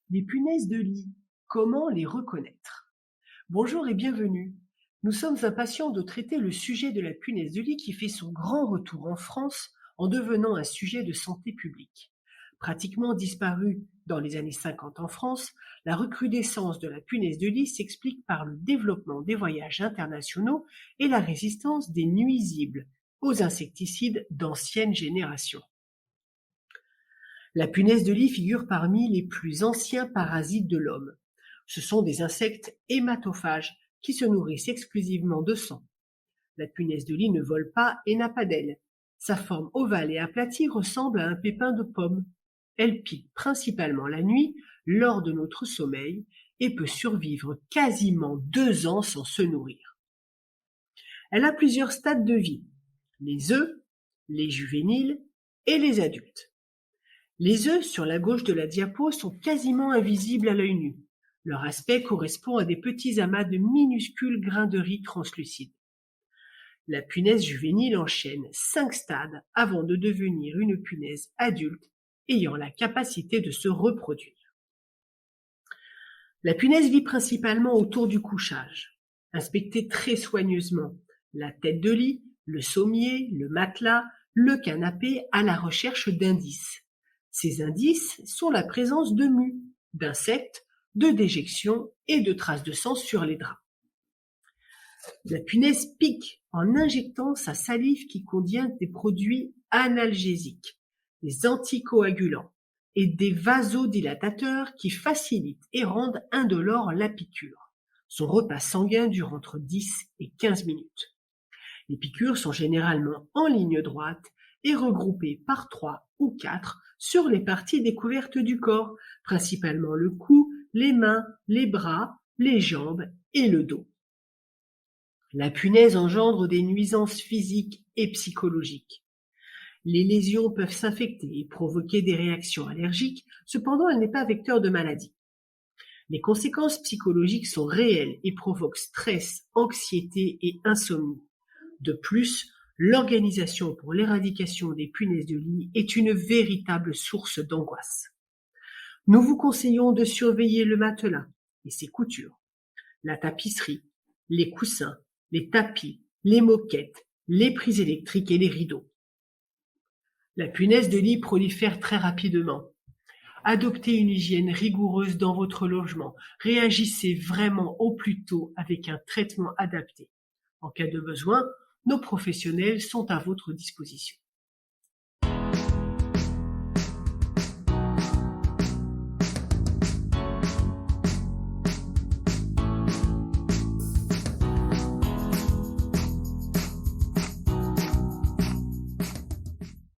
Les punaises de lit, comment les reconnaître? Bonjour et bienvenue. Nous sommes impatients de traiter le sujet de la punaise de lit qui fait son grand retour en France en devenant un sujet de santé publique. Pratiquement disparue dans les années 50 en France, la recrudescence de la punaise de lit s'explique par le développement des voyages internationaux et la résistance des nuisibles aux insecticides d'anciennes générations. La punaise de lit figure parmi les plus anciens parasites de l'homme. Ce sont des insectes hématophages qui se nourrissent exclusivement de sang. La punaise de lit ne vole pas et n'a pas d'ailes. Sa forme ovale et aplatie ressemble à un pépin de pomme. Elle pique principalement la nuit, lors de notre sommeil, et peut survivre quasiment 2 ans sans se nourrir. Elle a plusieurs stades de vie: les œufs, les juvéniles et les adultes. Les œufs sur la gauche de la diapo sont quasiment invisibles à l'œil nu. Leur aspect correspond à des petits amas de minuscules grains de riz translucides. La punaise juvénile enchaîne 5 stades avant de devenir une punaise adulte ayant la capacité de se reproduire. La punaise vit principalement autour du couchage. Inspectez très soigneusement la tête de lit, le sommier, le matelas, le canapé à la recherche d'indices. Ces indices sont la présence de mues, d'insectes, de déjections et de traces de sang sur les draps. La punaise pique en injectant sa salive qui contient des produits analgésiques, des anticoagulants et des vasodilatateurs qui facilitent et rendent indolore la piqûre. Son repas sanguin dure entre 10 et 15 minutes. Les piqûres sont généralement en ligne droite et regroupées par 3 ou 4 sur les parties découvertes du corps, principalement le cou, les mains, les bras, les jambes et le dos. La punaise engendre des nuisances physiques et psychologiques. Les lésions peuvent s'infecter et provoquer des réactions allergiques, cependant elle n'est pas vecteur de maladie. Les conséquences psychologiques sont réelles et provoquent stress, anxiété et insomnie. De plus, l'Organisation pour l'éradication des punaises de lit est une véritable source d'angoisse. Nous vous conseillons de surveiller le matelas et ses coutures, la tapisserie, les coussins, les tapis, les moquettes, les prises électriques et les rideaux. La punaise de lit prolifère très rapidement. Adoptez une hygiène rigoureuse dans votre logement. Réagissez vraiment au plus tôt avec un traitement adapté. En cas de besoin, nos professionnels sont à votre disposition.